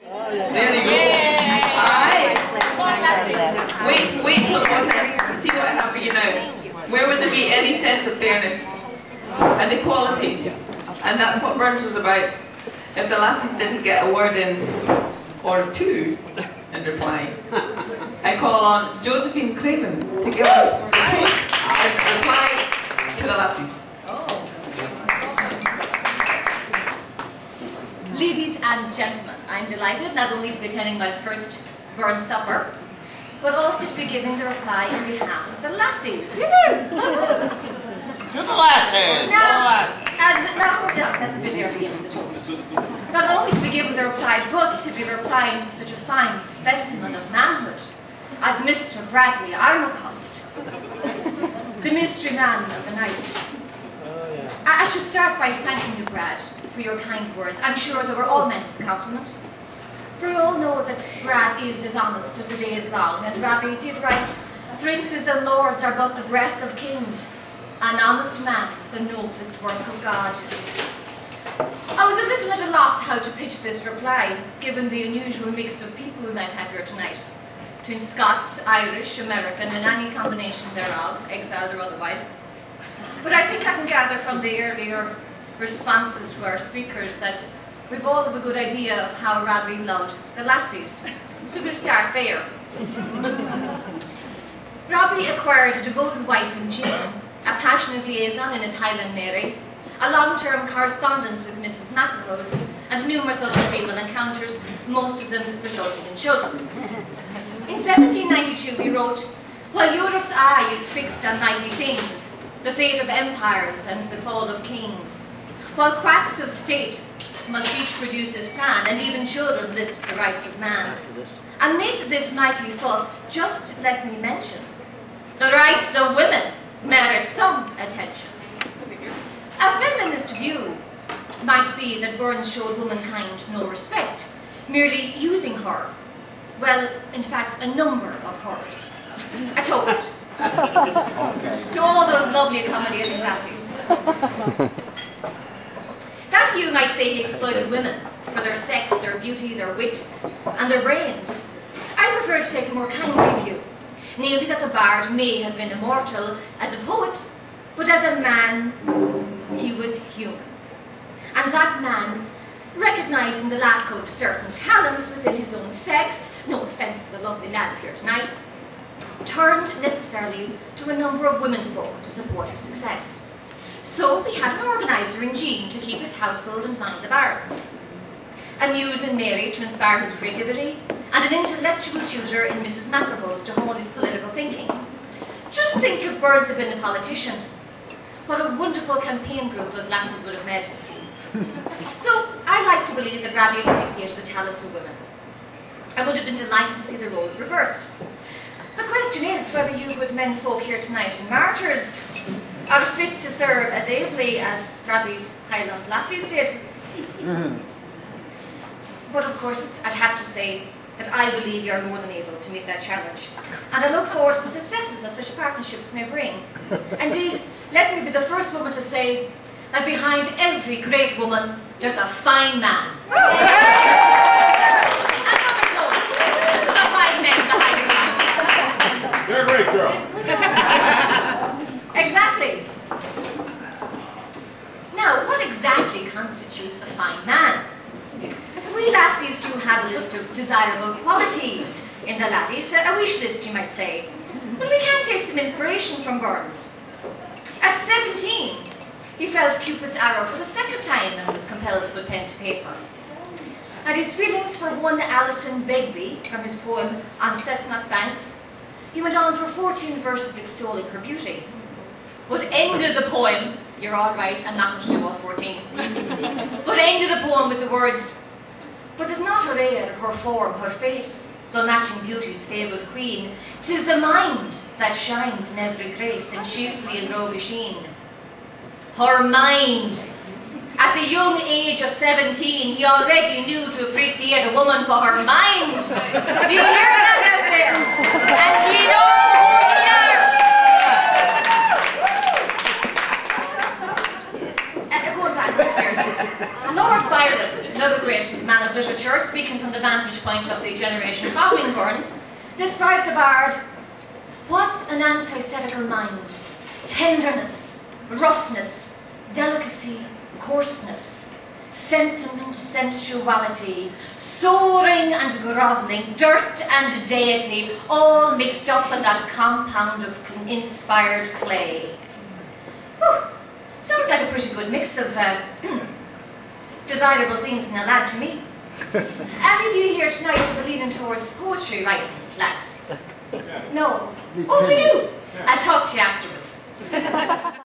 There you go. Aye. Wait till what happens. See what happens, you know. Where would there be any sense of fairness and equality? And that's what Burns was about. If the lassies didn't get a word in or two in reply, I call on Josephine Craven to give us a reply to the lassies. Ladies and gentlemen, I'm delighted not only to be attending my first Burns supper, but also to be giving the reply on behalf of the lassies. To the lassies! That's a bit early in the toast. Not only to be giving the reply, but to be replying to such a fine specimen of manhood as Mr. Bradley Armacost, the mystery man of the night. I should start by thanking you, Brad, for your kind words. I'm sure they were all meant as a compliment. For we all know that Brad is as honest as the day is long, and Rabbi did write, "Princes and lords are but the breath of kings. An honest man is the noblest work of God." I was a little at a loss how to pitch this reply, given the unusual mix of people we might have here tonight, between Scots, Irish, American, and any combination thereof, exiled or otherwise. But I think I can gather from the earlier responses to our speakers that we've all have a good idea of how Rabbi loved the lassies. So we'll start there. Rabbi acquired a devoted wife in Jane, a passionate liaison in his Highland Mary, a long-term correspondence with Mrs. McElhose, and numerous other female encounters, most of them resulting in children. In 1792 he wrote, "While Europe's eye is fixed on mighty things, the fate of empires and the fall of kings, while quacks of state must each produce his plan, and even children lisp the rights of man. Amid this mighty fuss, just let me mention, the rights of women merit some attention." A feminist view might be that Burns showed womankind no respect, merely using her, well, in fact, a number of hers. A toast to all those lovely accommodating lassies. That view might say he exploited women for their sex, their beauty, their wit, and their brains. I prefer to take a more kindly view, namely that the bard may have been immortal as a poet, but as a man, he was human. And that man, recognizing the lack of certain talents within his own sex, no offence to the lovely lads here tonight, turned necessarily to a number of womenfolk to support his success. So we had an organiser in Jean to keep his household and mind the bards, a muse in Mary to inspire his creativity, and an intellectual tutor in Mrs. McElhose to hone his political thinking. Just think if Burns had been a politician, what a wonderful campaign group those lassies would have made. So I like to believe that Rabbi appreciated the talents of women. I would have been delighted to see the roles reversed. The question is whether you good men folk here tonight in Martyrs are fit to serve as ably as Rabbi's Highland lassies did. But of course, I'd have to say that I believe you're more than able to meet that challenge. And I look forward to the successes that such partnerships may bring. Indeed, let me be the first woman to say that behind every great woman, there's a fine man. Another toast to the fine men behind the lassies. You're a great girl. Exactly. Now, what exactly constitutes a fine man? We lassies do have a list of desirable qualities in the laddies, a wish list you might say. But we can take some inspiration from Burns. At 17, he felt Cupid's arrow for the second time and was compelled to put pen to paper. And his feelings for one Alison Begbie, from his poem On Cessnock Banks, he went on for 14 verses extolling her beauty, but ended the poem, you're all right, I'm not going to do all 14, but ended the poem with the words, "But is not her air, her form, her face, though matching beauty's fabled queen, 'tis the mind that shines in every grace and chiefly in roguish sheen." Her mind! At the young age of 17, he already knew to appreciate a woman for her mind. Do you hear that out there? And do you know who we are? Going back upstairs. Lord Byron another great man of literature, speaking from the vantage point of the generation following Burns, described the bard, "What an antithetical mind, tenderness, roughness, delicacy, coarseness, sentiment, sensuality, soaring and grovelling, dirt and deity, all mixed up in that compound of inspired clay." Whew. Sounds like a pretty good mix of desirable things in a lad to me. I'll leave you here tonight with a leaning towards poetry writing, lads. No. Oh, we do. I'll talk to you afterwards.